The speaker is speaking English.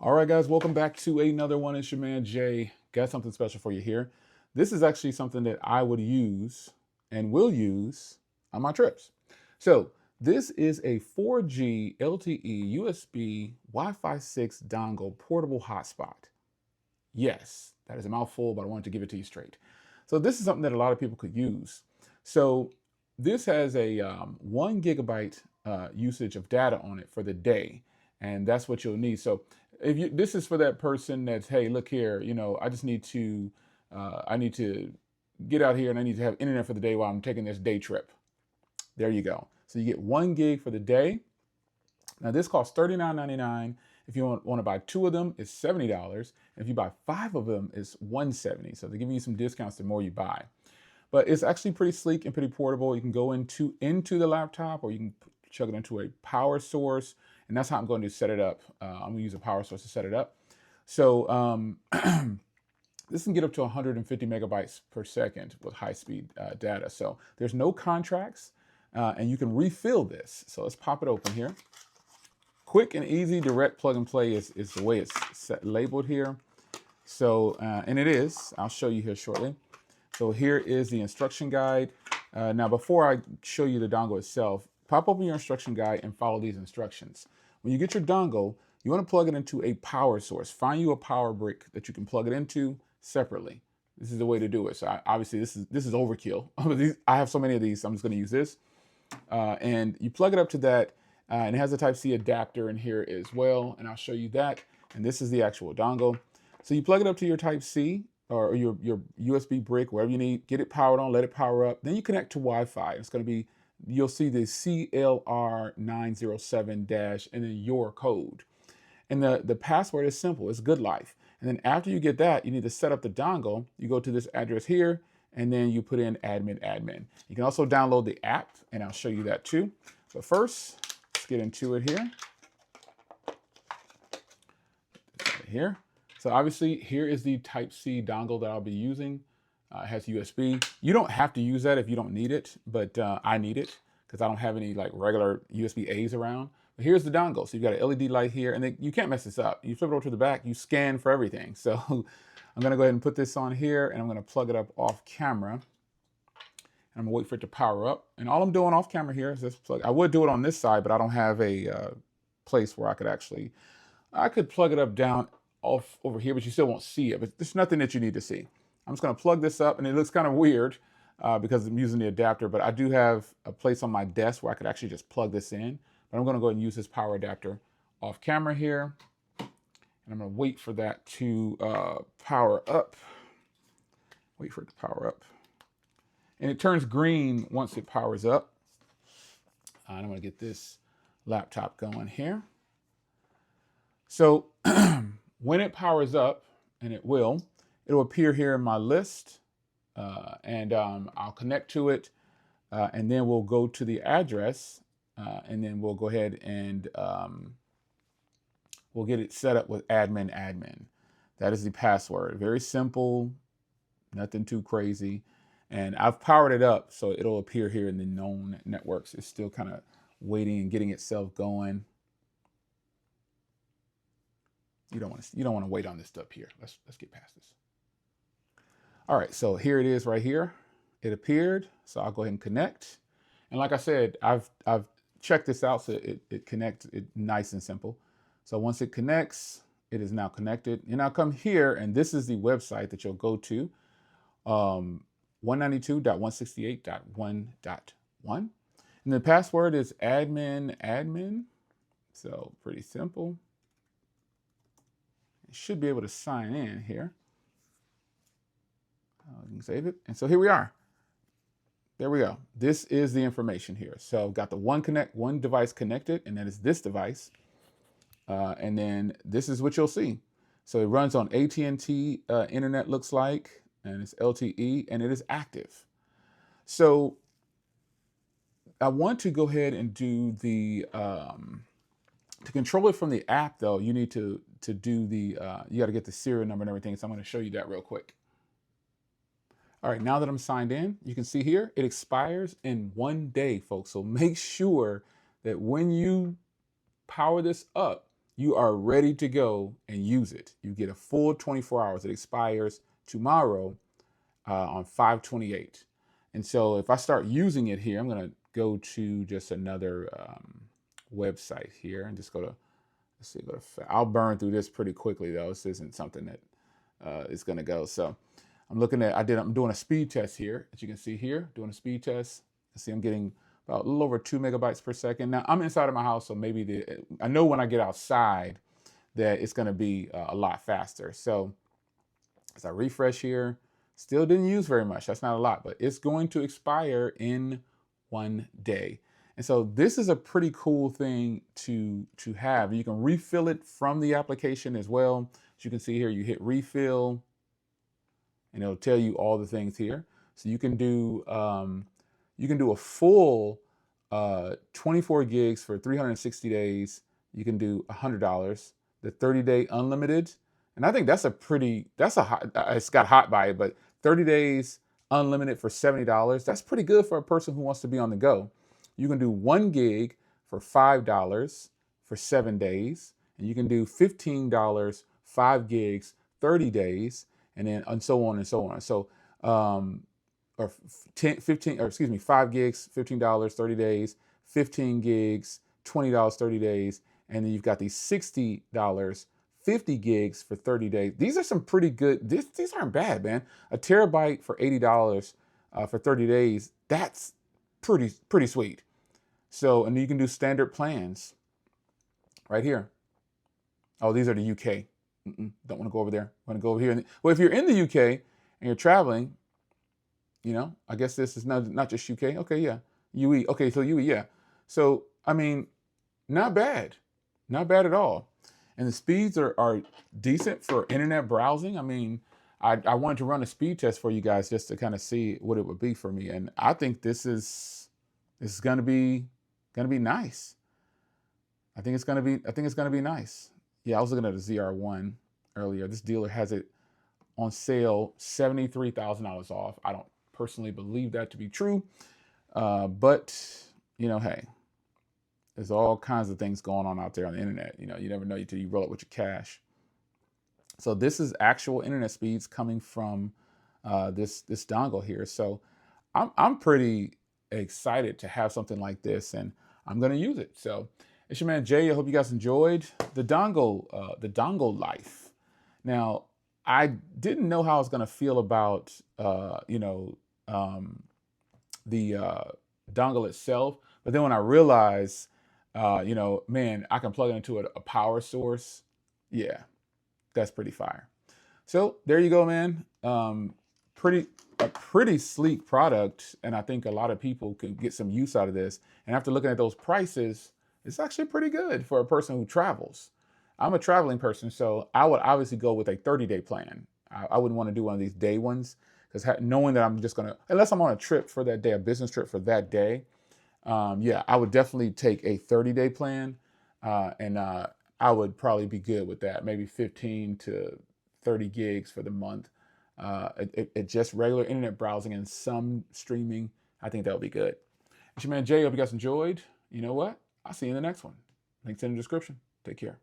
All right, guys, welcome back to another one. It's your man Jay. Got something special for you here. This is actually something that I would use and will use on my trips. So this is a 4G LTE USB Wi-Fi 6 dongle portable hotspot. Yes, that is a mouthful, but I wanted to give it to you straight. So this is something that a lot of people could use. So this has a 1 GB usage of data on it for the day, and that's what you'll need. So if you, this is for that person that's, hey, look here, I just need to, I need to get out here and I need to have internet for the day while I'm taking this day trip. There you go. So you get 1 gig for the day. Now this costs $39.99. If you want to buy 2 of them, it's $70. And if you buy 5 of them, it's $170. So they're giving you some discounts the more you buy. But it's actually pretty sleek and pretty portable. You can go into the laptop, or you can plug it into a power source. And that's how I'm going to set it up. I'm going to use a power source to set it up. So this can get up to 150 megabytes per second with high-speed data. So there's no contracts, and you can refill this. So let's pop it open here. Quick and easy, direct plug and play is the way it's labeled here. So, and it is. I'll show you here shortly. So here is the instruction guide. Now, before I show you the dongle itself, pop open your instruction guide and follow these instructions. When you get your dongle, you want to plug it into a power source. Find you a power brick that you can plug it into separately. This is the way to do it. So obviously this is overkill. I have so many of these, so I'm just going to use this. And you plug it up to that, and it has a Type-C adapter in here as well. And I'll show you that. And this is the actual dongle. So you plug it up to your Type-C or your USB brick, wherever you need, get it powered on, let it power up. Then you connect to Wi-Fi. It's going to be, you'll see the CLR907- and then your code. And the password is simple. It's good life. And then after you get that, you need to set up the dongle. You go to this address here, and then you put in admin. You can also download the app, and I'll show you that too. But first, let's get into it here. Here. So obviously, here is the Type-C dongle that I'll be using. It has USB. You don't have to use that if you don't need it, but I need it because I don't have any like regular USB-A's around. But here's the dongle. So you've got an LED light here, and then you can't mess this up. You flip it over to the back, you scan for everything. So I'm gonna go ahead and put this on here, and I'm gonna plug it up off camera. And I'm gonna wait for it to power up. And all I'm doing off camera here is this plug. I would do it on this side, but I don't have a place where I could plug it up down off over here, but you still won't see it. But there's nothing that you need to see. I'm just gonna plug this up, and it looks kind of weird because I'm using the adapter, but I do have a place on my desk where I could actually just plug this in. But I'm gonna go ahead and use this power adapter off camera here. And I'm gonna wait for that to power up. Wait for it to power up. And it turns green once it powers up. And I'm gonna get this laptop going here. So when it powers up, and it'll appear here in my list, and I'll connect to it, and then we'll go to the address, and then we'll go ahead and we'll get it set up with admin. That is the password. Very simple, nothing too crazy. And I've powered it up, so it'll appear here in the known networks. It's still kind of waiting and getting itself going. You don't want to wait on this stuff here. Let's get past this. All right, so here it is right here. It appeared, so I'll go ahead and connect. And like I said, I've checked this out, so it connects it nice and simple. So once it connects, it is now connected. And I'll come here, and this is the website that you'll go to, 192.168.1.1. And the password is admin. So pretty simple. You should be able to sign in here. You can save it. And so here we are. There we go. This is the information here. So I've got the one device connected, and that is this device. And then this is what you'll see. So it runs on AT&T internet, looks like, and it's LTE, and it is active. So I want to go ahead and do the, to control it from the app though, you need to do the, you got to get the serial number and everything. So I'm going to show you that real quick. All right, now that I'm signed in, you can see here, it expires in 1 day, folks. So make sure that when you power this up, you are ready to go and use it. You get a full 24 hours. It expires tomorrow on 5/28. And so if I start using it here, I'm going to go to just another website here and just go to, let's see, I'll burn through this pretty quickly though. This isn't something that is going to go. So I'm looking at, I'm doing a speed test here. As you can see here, doing a speed test. See, I'm getting about a little over 2 megabytes per second. Now I'm inside of my house, so maybe I know when I get outside that it's going to be a lot faster. So as I refresh here, still didn't use very much. That's not a lot, but it's going to expire in 1 day. And so this is a pretty cool thing to have. You can refill it from the application as well. As you can see here, you hit refill and it'll tell you all the things here. So you can do a full 24 gigs for 360 days. You can do $100, the 30-day unlimited. And I think that's it's got hot by it, but 30 days unlimited for $70. That's pretty good for a person who wants to be on the go. You can do 1 gig for $5 for 7 days. And you can do $15, 5 gigs, 30 days, and so on and so on. So, or 5 gigs, $15, 30 days, 15 gigs, $20, 30 days. And then you've got these $60, 50 gigs for 30 days. These are some pretty good, these aren't bad, man. A terabyte for $80 for 30 days, that's pretty sweet. So, and you can do standard plans right here. Oh, these are the UK. Don't want to go over there. Want to go over here. Well, if you're in the UK and you're traveling, you know, I guess this is not just UK. Okay, yeah. UE. Okay, so UE, yeah. So, I mean, not bad. Not bad at all. And the speeds are decent for internet browsing. I mean, I wanted to run a speed test for you guys just to kind of see what it would be for me. And I think this is gonna be nice. I think it's gonna be nice. Yeah, I was looking at a ZR1 earlier. This dealer has it on sale, $73,000 off. I don't personally believe that to be true, but you know, hey, there's all kinds of things going on out there on the internet. You know, you never know until you roll it with your cash. So this is actual internet speeds coming from this dongle here. So I'm pretty excited to have something like this, and I'm going to use it. So it's your man Jay. I hope you guys enjoyed the dongle life. Now, I didn't know how I was going to feel about the dongle itself, but then when I realized, man, I can plug it into a power source. Yeah, that's pretty fire. So there you go, man. A pretty sleek product, and I think a lot of people can get some use out of this. And after looking at those prices, it's actually pretty good for a person who travels. I'm a traveling person, so I would obviously go with a 30-day plan. I wouldn't want to do one of these day ones, because knowing that I'm just going to, unless I'm on a trip for that day, a business trip for that day, yeah, I would definitely take a 30-day plan, and I would probably be good with that. Maybe 15 to 30 gigs for the month. It just regular internet browsing and some streaming. I think that would be good. It's your man Jay. Hope you guys enjoyed. You know what? I'll see you in the next one. Links in the description. Take care.